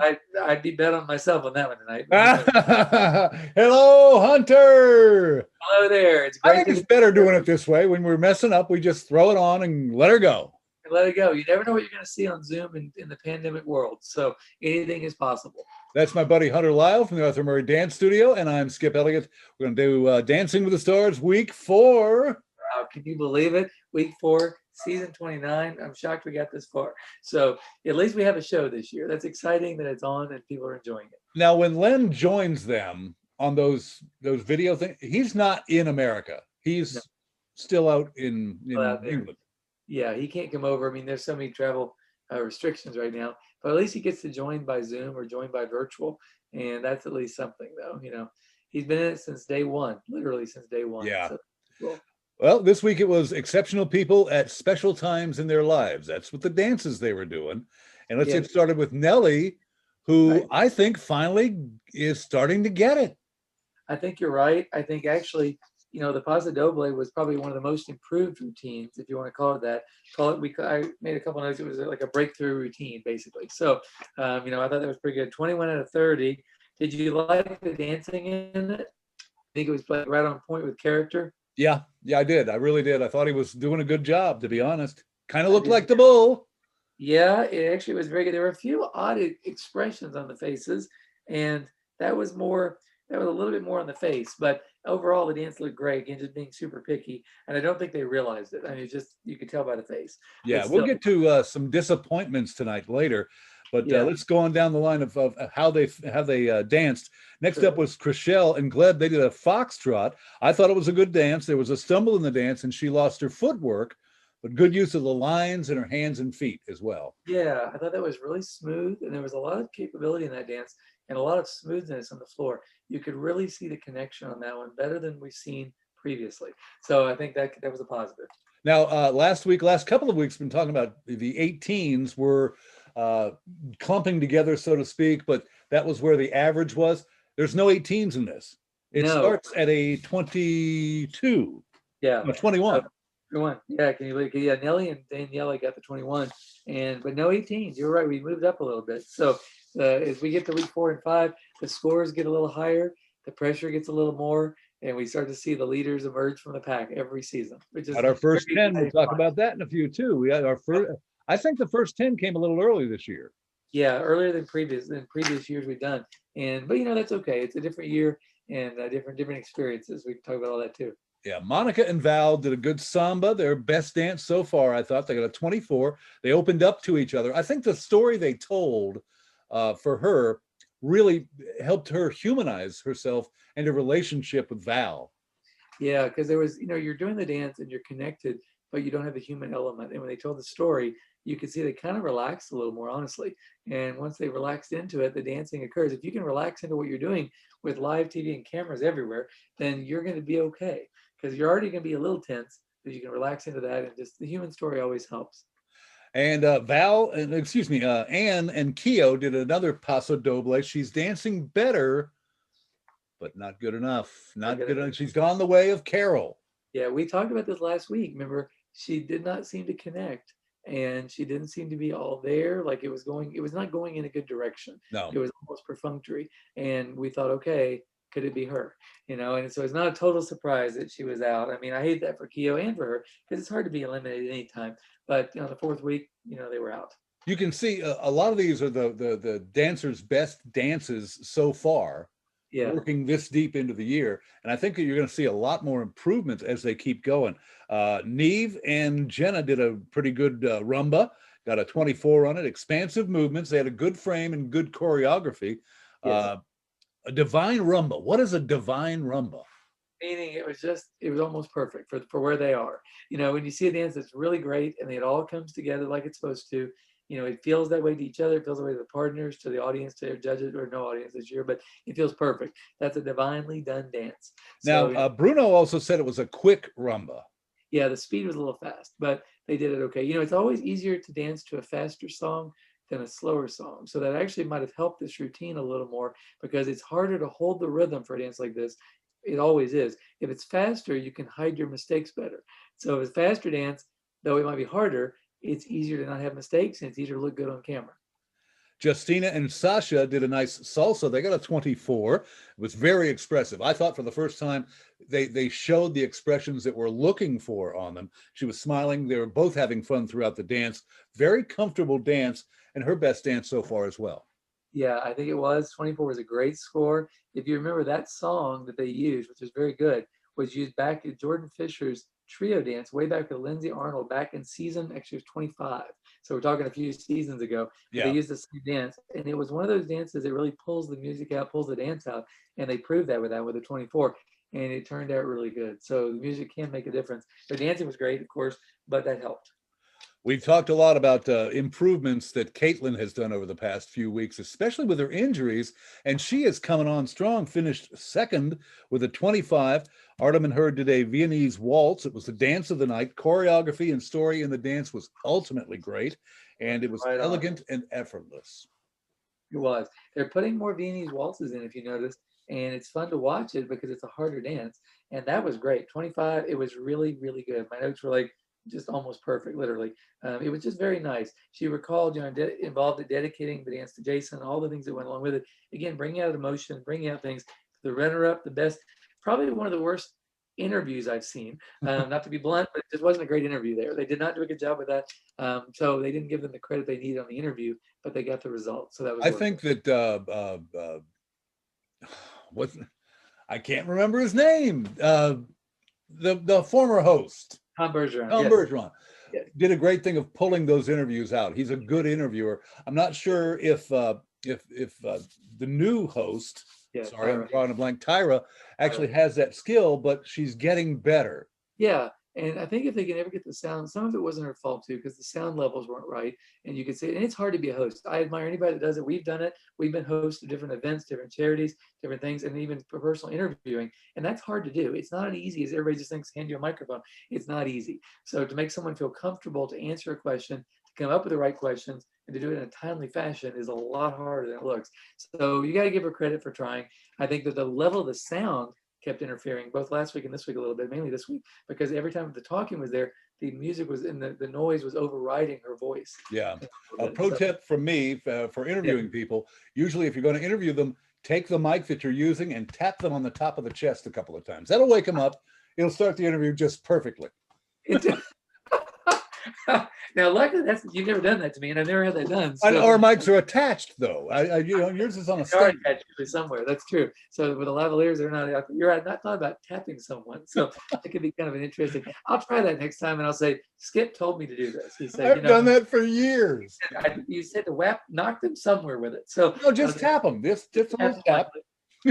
I'd be bet on myself on that one tonight. Hello, Hunter. Hello there. It's I great think to it's be better here. doing it this way. When we're messing up, we just throw it on and let her go. Let it go. You never know what you're going to see on Zoom in the pandemic world. So anything is possible. That's my buddy Hunter Lisle from the Arthur Murray Dance Studio, and I'm Skip Elliott. We're going to do Dancing with the Stars week 4. Can you believe it? Week 4, season 29. I'm shocked we got this far. So at least we have a show this year. That's exciting that it's on and people are enjoying it. Now, when Len joins them on those video things, he's not in America. He's No, still out in out there. England. Yeah, he can't come over. I mean, there's so many travel restrictions right now, but at least he gets to join by Zoom or join by virtual, and that's at least something, though. He's been in it since day one, literally since day one. Yeah. So, cool. Well, this week it was exceptional people at special times in their lives. That's what the dances they were doing. And let's Yeah. get started with Nellie, who Right. I think finally is starting to get it. I think you're right. I think actually, the Paso Doble was probably one of the most improved routines, if you want to call it that. I made a couple notes. It was like a breakthrough routine, basically. So, I thought that was pretty good. 21 out of 30. Did you like the dancing in it? I think it was like right on point with character. Yeah, I did. I really did. I thought he was doing a good job, to be honest. Kind of I looked did. like the bull. Yeah, it actually was very good. There were a few odd expressions on the faces, and that was a little bit more on the face. But overall, the dance looked great. Again, just being super picky, and I don't think they realized it. I mean, you could tell by the face. Yeah, But we'll still, get to some disappointments tonight later, but yeah, let's go on down the line of how they danced. Next up sure. was Chriselle and Gleb. They did a foxtrot. I thought it was a good dance. There was a stumble in the dance, and she lost her footwork, but good use of the lines and her hands and feet as well. Yeah, I thought that was really smooth, and there was a lot of capability in that dance and a lot of smoothness on the floor. You could really see the connection on that one better than we've seen previously. So I think that was a positive. Now, last couple of weeks, been talking about the 18s were uh, clumping together, so to speak, but that was where the average was. There's no 18s in this. It No, starts at a 22, yeah. no, 21. 21. Yeah, can you believe? Yeah, Nelly and Danielle got the 21, but no 18s. You're right. We moved up a little bit. So as we get to week 4 and 5, the scores get a little higher, the pressure gets a little more, and we start to see the leaders emerge from the pack every season, which is At our first very 10, we'll exciting. talk about that in a few too. We had our first, I think the first 10 came a little early this year. Yeah, earlier than previous years we've done, but that's okay. It's a different year and different experiences. We can talk about all that too. Yeah, Monica and Val did a good samba, their best dance so far. I thought they got a 24. They opened up to each other. I think the story they told for her really helped her humanize herself and her relationship with Val. Yeah, because there was, you're doing the dance and you're connected, but you don't have the human element. And when they told the story, you could see they kind of relaxed a little more, honestly. And once they relaxed into it, the dancing occurs. If you can relax into what you're doing with live TV and cameras everywhere, then you're going to be okay because you're already going to be a little tense, but you can relax into that. And just the human story always helps. And Anne and Keo did another Paso Doble. She's dancing better, but not good enough. Not good enough. She's gone the way of Carol. Yeah, we talked about this last week. Remember, she did not seem to connect and she didn't seem to be all there. Like it was not going in a good direction. No. It was almost perfunctory. And we thought, okay, could it be her? And so it's not a total surprise that she was out. I mean, I hate that for Keo and for her because it's hard to be eliminated anytime. But the 4th week, they were out. You can see a lot of these are the dancers' best dances so far. Yeah. Working this deep into the year. And I think that you're going to see a lot more improvements as they keep going. Neve and Jenna did a pretty good rumba, got a 24 on it, expansive movements. They had a good frame and good choreography. Yes. A divine rumba. What is a divine rumba? Meaning it was almost perfect for where they are. When you see a dance that's really great and it all comes together like it's supposed to, it feels that way to each other. It feels that way to the partners, to the audience, to their judges, or no audience this year, but it feels perfect. That's a divinely done dance. Now, Bruno also said it was a quick rumba. Yeah, the speed was a little fast, but they did it okay. It's always easier to dance to a faster song than a slower song. So that actually might have helped this routine a little more because it's harder to hold the rhythm for a dance like this. It always is. If it's faster, you can hide your mistakes better. So if it's faster dance, though it might be harder, it's easier to not have mistakes and it's easier to look good on camera. Justina and Sasha did a nice salsa. They got a 24. It was very expressive. I thought for the first time they showed the expressions that we're looking for on them. She was smiling. They were both having fun throughout the dance. Very comfortable dance, and her best dance so far as well. Yeah, I think it was. 24 was a great score. If you remember that song that they used, which was very good, was used back at Jordan Fisher's trio dance way back with Lindsay Arnold back in season, actually it was 25. So we're talking a few seasons ago. They Yeah. used the same dance. And it was one of those dances that really pulls the music out, pulls the dance out. And they proved that with the 24. And it turned out really good. So the music can make a difference. The dancing was great, of course, but that helped. We've talked a lot about improvements that Caitlin has done over the past few weeks, especially with her injuries, and she is coming on strong, finished second with a 25. Artem and her did a Viennese waltz. It was the dance of the night. Choreography and story in the dance was ultimately great, and it was Right on. elegant and effortless. It was. They're putting more Viennese waltzes in, if you notice, and it's fun to watch it because it's a harder dance. And that was great. 25, it was really, really good. My notes were like just almost perfect, literally. It was just very nice. She recalled, involved in dedicating the dance to Jason, all the things that went along with it. Again, bringing out emotion, bringing out things. The runner-up, the best, probably one of the worst interviews I've seen. Not to be blunt, but it just wasn't a great interview there. They did not do a good job with that. So they didn't give them the credit they needed on the interview, but they got the results. So that was I worth think it. that what I can't remember his name. The former host, Tom Bergeron, Tom yes. Bergeron, Yes. did a great thing of pulling those interviews out. He's a good interviewer. I'm not sure if the new host, Yeah, sorry, I'm Tyra. drawing a blank, Tyra, actually Tyra. has that skill, but she's getting better. Yeah, and I think if they can ever get the sound, some of it wasn't her fault too, because the sound levels weren't right. And you could say, and it's hard to be a host. I admire anybody that does it. We've done it. We've been hosts of different events, different charities, different things, and even for personal interviewing. And that's hard to do. It's not as easy as everybody just thinks, hand you a microphone. It's not easy. So to make someone feel comfortable to answer a question, to come up with the right questions, and to do it in a timely fashion is a lot harder than it looks. So you got to give her credit for trying. I think that the level of the sound kept interfering both last week and this week a little bit, mainly this week, because every time the talking was there, the music was in the noise was overriding her voice. Yeah. A A little bit. pro So tip from me for yeah, interviewing people, usually if you're going to interview them, take the mic that you're using and tap them on the top of the chest a couple of times. That'll wake them up. It'll start the interview just perfectly. it, now luckily that's you've never done that to me, and I've never had that done. And So our mics are attached, though. Yours is on a they are stand. attached usually somewhere. That's true. So with the lavaliers, they're not out there. You're right. Not thought about tapping someone. So it could be kind of an interesting. I'll try that next time, and I'll say Skip told me to do this. He said, I've done that for years. you said to whap, knock them somewhere with it. So No, just tap them. Just a little tap.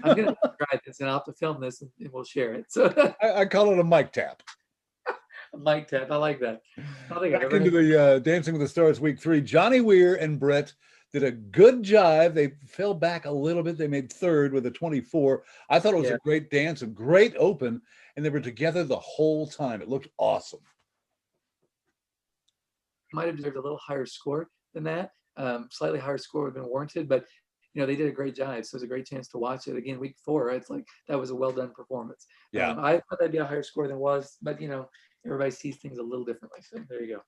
I'm gonna try this, and I'll have to film this, and we'll share it. So I call it a mic tap. a mic tap, I like that. I don't think I've Back ever into heard. the Dancing with the Stars week 3. Johnny Weir and Brett did a good jive. They fell back a little bit. They made third with a 24. I thought it was Yeah, a great dance, a great open, and they were together the whole time. It looked awesome. might have deserved a little higher score than that. Slightly higher score would have been warranted, but they did a great jive. So it was a great chance to watch it again. Week 4, right? It's like that was a well done performance. Yeah. I thought that'd be a higher score than it was, but everybody sees things a little differently. So there you go.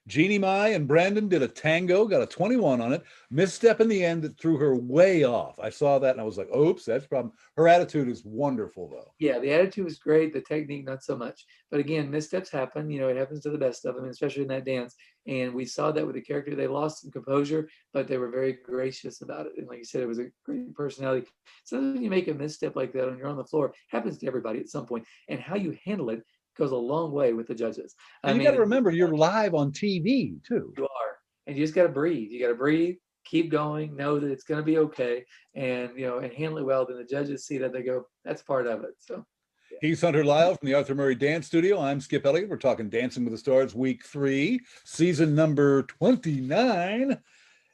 Jeannie Mai and Brandon did a tango, got a 21 on it. Misstep in the end that threw her way off. I saw that and I was like, oops, that's a problem. Her attitude is wonderful, though. Yeah, the attitude was great. The technique, not so much. But again, missteps happen. It happens to the best of them, especially in that dance. And we saw that with the character. They lost some composure, but they were very gracious about it. And like you said, it was a great personality. Sometimes when you make a misstep like that and you're on the floor, it happens to everybody at some point. And how you handle it goes a long way with the judges. And you got to remember, you're live on TV, too. You are. And you just got to breathe. You got to breathe, keep going, know that it's going to be okay, and handle it well. Then the judges see that, they go, that's part of it. So yeah. He's Hunter Lisle from the Arthur Murray Dance Studio. I'm Skip Elliott. We're talking Dancing with the Stars week 3, season number 29.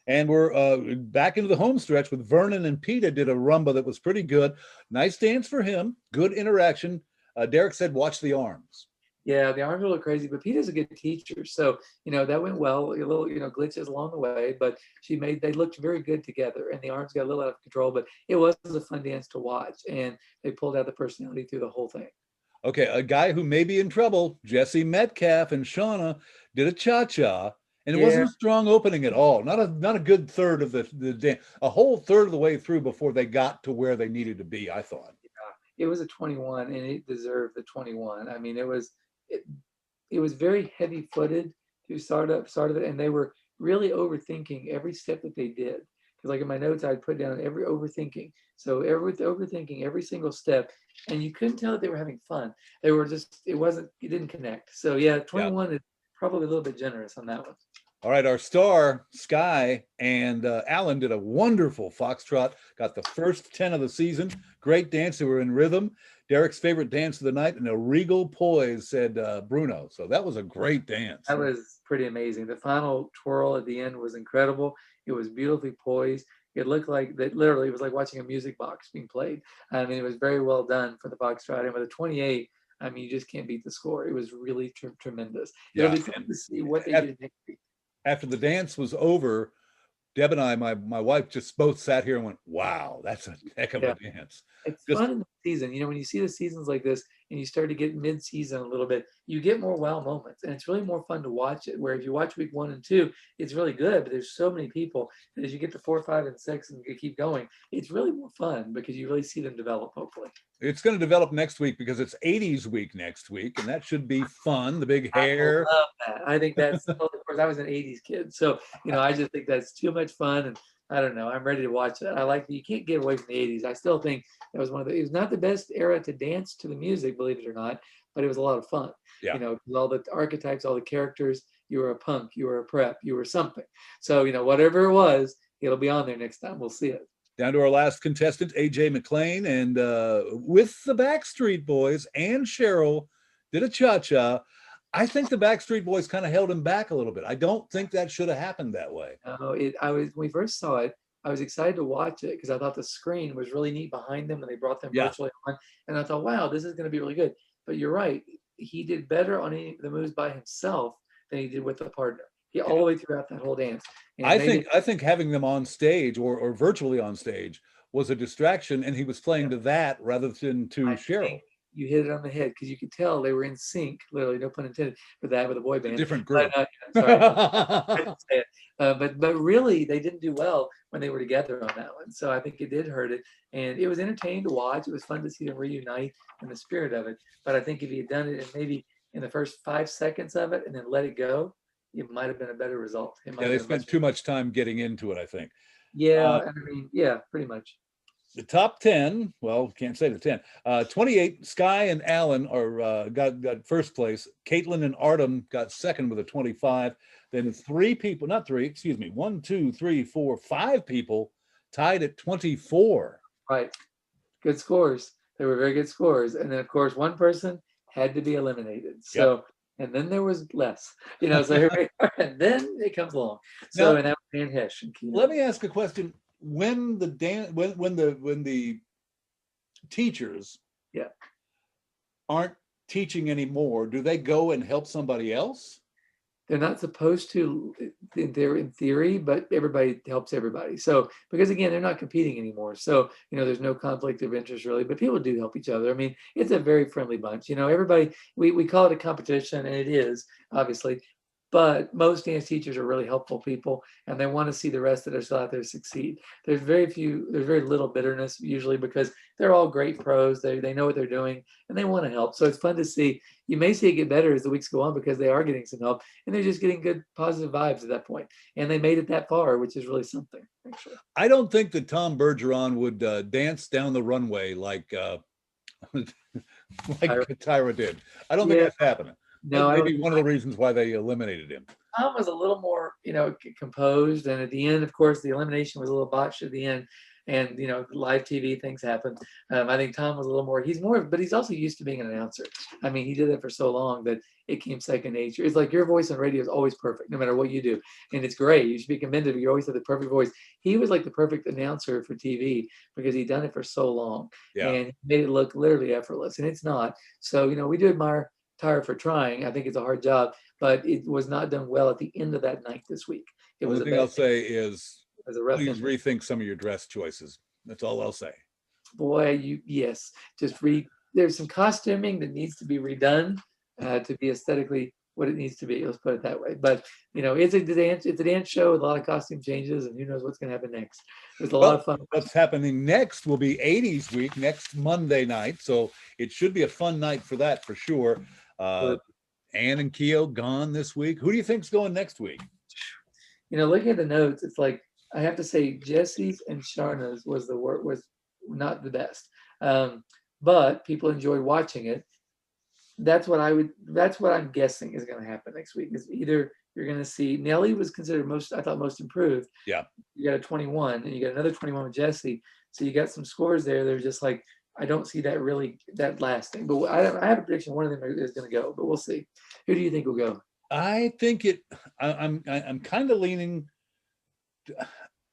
And we're back into the home stretch with Vernon and Peta did a rumba that was pretty good. Nice dance for him. Good interaction. Derek said, watch the arms. Yeah, the arms are a little crazy, but Peta's a good teacher. So, that went well. A little, glitches along the way, but they looked very good together, and the arms got a little out of control, but it was a fun dance to watch, and they pulled out the personality through the whole thing. Okay, a guy who may be in trouble, Jesse Metcalf and Shauna did a cha-cha, And it Yeah, wasn't a strong opening at all. Not a good third of the dance, a whole third of the way through before they got to where they needed to be, I thought. it was a 21, and it deserved the 21. I mean, it, it was very heavy-footed to start of it, and they were really overthinking every step that they did. Because like in my notes, I'd put down every overthinking. So every overthinking every single step, and you couldn't tell that they were having fun. They were just it didn't connect. So yeah, Yeah. 21 is probably a little bit generous on that one. All right, our star, Sky, and Alan did a wonderful foxtrot, got the first 10 of the season. Great dance. They were in rhythm. Derek's favorite dance of the night, and a regal poise, said Bruno. So that was a great dance. That was pretty amazing. The final twirl at the end was incredible. It was beautifully poised. It looked like that literally it was like watching a music box being played. I mean, it was very well done for the foxtrot. And with a 28, I mean, you just can't beat the score. It was really tremendous. It'll Yeah. be fun to see what they At, do next week. after the dance was over, Deb and I, my wife, just both sat here and went, wow, that's a heck of Yeah. a dance. It's Just, fun in the season. When you see the seasons like this and you start to get mid-season a little bit, you get more wow moments, and it's really more fun to watch it. Where if you watch week 1 and 2, it's really good, but there's so many people that as you get to 4, 5, and 6 and you keep going, it's really more fun because you really see them develop. Hopefully, it's going to develop next week because it's 80s week next week, and that should be fun. The big I hair. love that. I think that's well, of course I was an '80s kid, so I just think that's too much fun, and I don't know. I'm ready to watch it. I like that you can't get away from the '80s. I still think that was it was not the best era to dance to the music, believe it or not, but it was a lot of fun. Yeah. 'Cause all the archetypes, all the characters. You were a punk, you were a prep, you were something. So whatever it was, it'll be on there next time. We'll see it. Down to our last contestant, AJ McLean, and with the Backstreet Boys and Cheryl did a cha-cha. I think the Backstreet Boys kind of held him back a little bit. I don't think that should have happened that way. No, I was when we first saw it, I was excited to watch it because I thought the screen was really neat behind them and they brought them Yeah. virtually on. And I thought, wow, this is going to be really good. But you're right, he did better on any of the moves by himself than he did with the partner. He all the way throughout that whole dance. And I think having them on stage or virtually on stage was a distraction, and he was playing to that rather than to Cheryl. You hit it on the head because you could tell they were in sync, literally, no pun intended, for that with a boy band. Different group. Sorry, I didn't say it. But really, they didn't do well when they were together on that one. So I think it did hurt it, and it was entertaining to watch. It was fun to see them reunite in the spirit of it. But I think if he had done it, and maybe in the first 5 seconds of it, and then let it go, it might have been a better result. Yeah, they spent too much time getting into it, I think. Yeah, I mean, yeah, pretty much. The top 10, well, can't say the 10. 28, Sky and Alan are got first place. Caitlin and Artem got second with a 25. Then three people, not three, excuse me, 1, 2, 3, 4, 5 people tied at 24. Right. Good scores. They were very good scores. And then, of course, one person had to be eliminated. So, and then there was less, so here we are, and then it comes along. So, and that was Dan Hesh. Let me ask a question. When the teachers aren't teaching anymore, do they go and help somebody else? They're not supposed to, they're in theory, but everybody helps everybody. So, because again, they're not competing anymore. So, there's no conflict of interest really, but people do help each other. I mean, it's a very friendly bunch. Everybody, we call it a competition, and it is, obviously. But most dance teachers are really helpful people, and they want to see the rest that are still out there succeed. There's very little bitterness usually because they're all great pros. They know what they're doing, and they want to help. So it's fun to see. You may see it get better as the weeks go on because they are getting some help, and they're just getting good positive vibes at that point. And they made it that far, which is really something, actually. I don't think that Tom Bergeron would dance down the runway like Tyra did. I don't think that's happening. No, maybe one of the reasons why they eliminated him. Tom was a little more, composed, and at the end, of course, the elimination was a little botched at the end, and live TV things happen. I think Tom was a little more. But he's also used to being an announcer. I mean, he did it for so long that it came second nature. It's like your voice on radio is always perfect, no matter what you do, and it's great. You should be commended. You always have the perfect voice. He was like the perfect announcer for TV because he'd done it for so long, and he made it look literally effortless, and it's not. So we do admire Tyra for trying. I think it's a hard job, but it was not done well at the end of that night this week. The only thing I'll say is please ending. rethink some of your dress choices. That's all I'll say. Boy, just there's some costuming that needs to be redone to be aesthetically what it needs to be. Let's put it that way. But it's a dance show with a lot of costume changes, and who knows what's going to happen next. There's a lot Well, of fun. what's happening next will be 80s week next Monday night. So it should be a fun night for that for sure. Ann and Keo gone this week. Who do you think's going next week? Looking at the notes, it's like I have to say Jesse's and Sharna's was not the best. But people enjoyed watching it. That's what I'm guessing is going to happen next week. Is either you're going to see Nelly was considered most improved. Yeah. You got a 21 and you got another 21 with Jesse. So you got some scores there. They're just like, I don't see that lasting, but I have a prediction. One of them is going to go, but we'll see. Who do you think will go? I think I'm kind of leaning.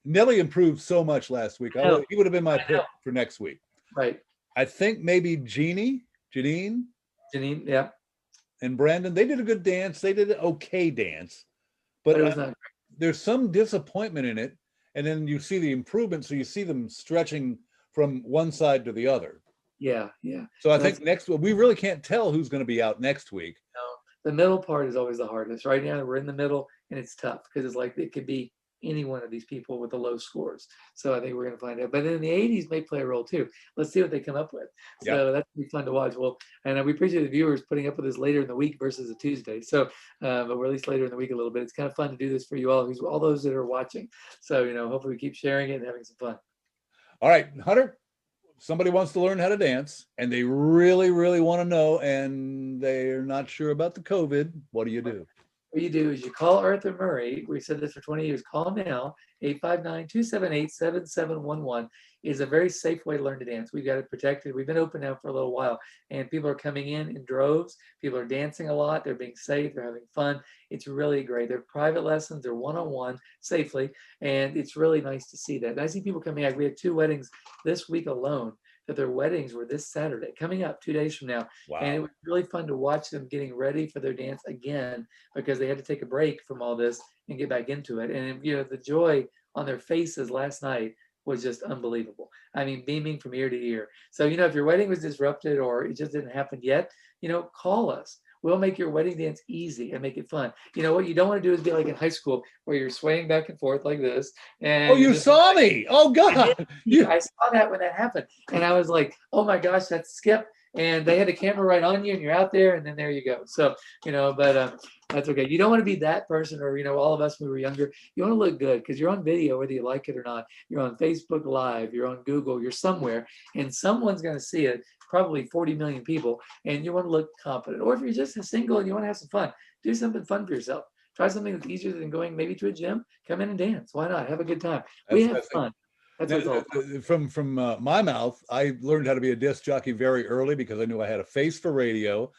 Nelly improved so much last week. He would have been my pick for next week. Right. I think maybe Janine, yeah, and Brandon. They did a good dance. They did an okay dance, but it was not great. There's some disappointment in it. And then you see the improvement. So you see them stretching from one side to the other. Yeah. So I think we really can't tell who's going to be out next week. No, the middle part is always the hardest. Right now we're in the middle, and it's tough because it's like it could be any one of these people with the low scores. So I think we're going to find out. But then the 80s may play a role too. Let's see what they come up with. So that's going to be fun to watch. Well, and we appreciate the viewers putting up with us later in the week versus a Tuesday. So, but we're at least later in the week a little bit. It's kind of fun to do this for you all those that are watching. So, hopefully we keep sharing it and having some fun. All right, Hunter, somebody wants to learn how to dance and they really, really want to know, and they're not sure about the COVID. What do you do? What you do is you call Arthur Murray. We said this for 20 years. Call him now. 859-278-7711 is a very safe way to learn to dance. We've got it protected. We've been open now for a little while, and people are coming in droves. People are dancing a lot. They're being safe. They're having fun. It's really great. They're private lessons. They're one-on-one safely, and it's really nice to see that. And I see people coming out. We had 2 weddings this week alone that their weddings were this Saturday, coming up 2 days from now. Wow. And it was really fun to watch them getting ready for their dance again, because they had to take a break from all this and get back into it. And the joy on their faces last night was just unbelievable. I mean, beaming from ear to ear. So, if your wedding was disrupted or it just didn't happen yet, call us. We'll make your wedding dance easy and make it fun. What you don't want to do is be like in high school where you're swaying back and forth like this. And you saw me. Oh God. I saw that when that happened. And I was like, oh my gosh, that's Skip. And they had the camera right on you and you're out there, and then there you go. So, but that's okay. You don't want to be that person, or, all of us when we were younger. You want to look good because you're on video, whether you like it or not. You're on Facebook Live, you're on Google, you're somewhere, and someone's going to see it, probably 40 million people, and you want to look confident. Or if you're just single and you want to have some fun, do something fun for yourself. Try something that's easier than going maybe to a gym. Come in and dance. Why not? Have a good time. We have fun. From my mouth, I learned how to be a disc jockey very early because I knew I had a face for radio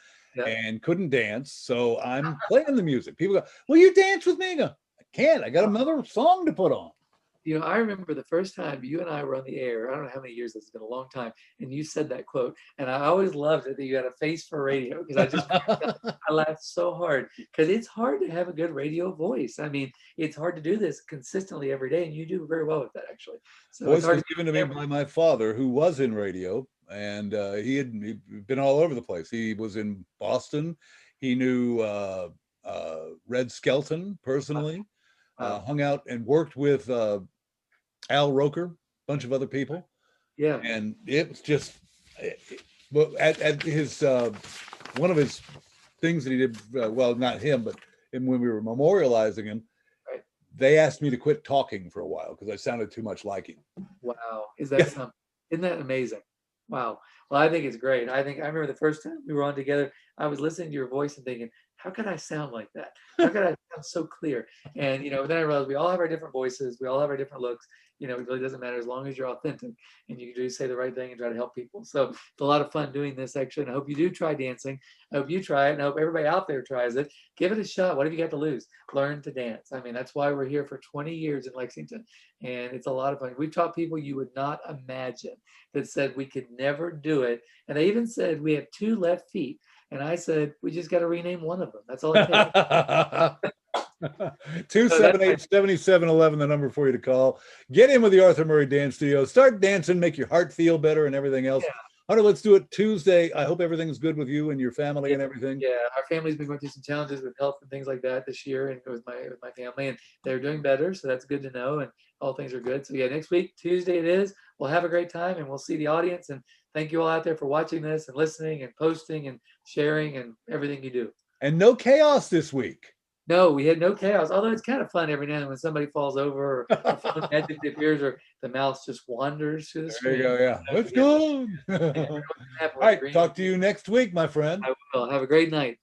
and couldn't dance. So I'm playing the music. People go, "Will you dance with me?" I go, "I can't. I got another song to put on." I remember the first time you and I were on the air. I don't know how many years, it's been a long time, and you said that quote, and I always loved it that you had a face for radio, because I laughed so hard, because it's hard to have a good radio voice. I mean, it's hard to do this consistently every day, and you do very well with that, actually. So voice was given to me by my father, who was in radio, and he'd been all over the place. He was in Boston. He knew Red Skelton personally. Hung out and worked with Al Roker, a bunch of other people. Yeah. And it was just, at his, one of his things that he did, well, not him, but when we were memorializing him, they asked me to quit talking for a while because I sounded too much like him. Wow. Isn't that amazing? Wow. Well, I think it's great. I remember the first time we were on together, I was listening to your voice and thinking, how could I sound like that? How could I sound so clear? And, then I realized we all have our different voices. We all have our different looks. It really doesn't matter as long as you're authentic and you can just say the right thing and try to help people. So it's a lot of fun doing this, actually. And I hope you do try dancing. I hope you try it, and I hope everybody out there tries it. Give it a shot. What have you got to lose? Learn to dance. I mean, that's why we're here for 20 years in Lexington. And it's a lot of fun. We've taught people you would not imagine that said we could never do it. And they even said we have 2 left feet. And I said, we just got to rename one of them. That's all it takes. 278-7711, the number for you to call. Get in with the Arthur Murray Dance Studio. Start dancing, make your heart feel better and everything else. All right, let's do it Tuesday. I hope everything's good with you and your family Yeah, and everything. yeah. Our family's been going through some challenges with health and things like that this year, and with my family, and they're doing better. So that's good to know, and all things are good. So yeah, next week Tuesday it is. We'll have a great time, and we'll see the audience. And thank you all out there for watching this and listening and posting and sharing and everything you do. And no chaos this week. No, we had no chaos. Although it's kind of fun every now and then when somebody falls over, or the phone magically appears, or the mouse just wanders through the There you screen. go. Yeah, So, it's yeah, gone. you never know All what's gonna happen with the right, green. talk to you next week, my friend. I will. Have a great night.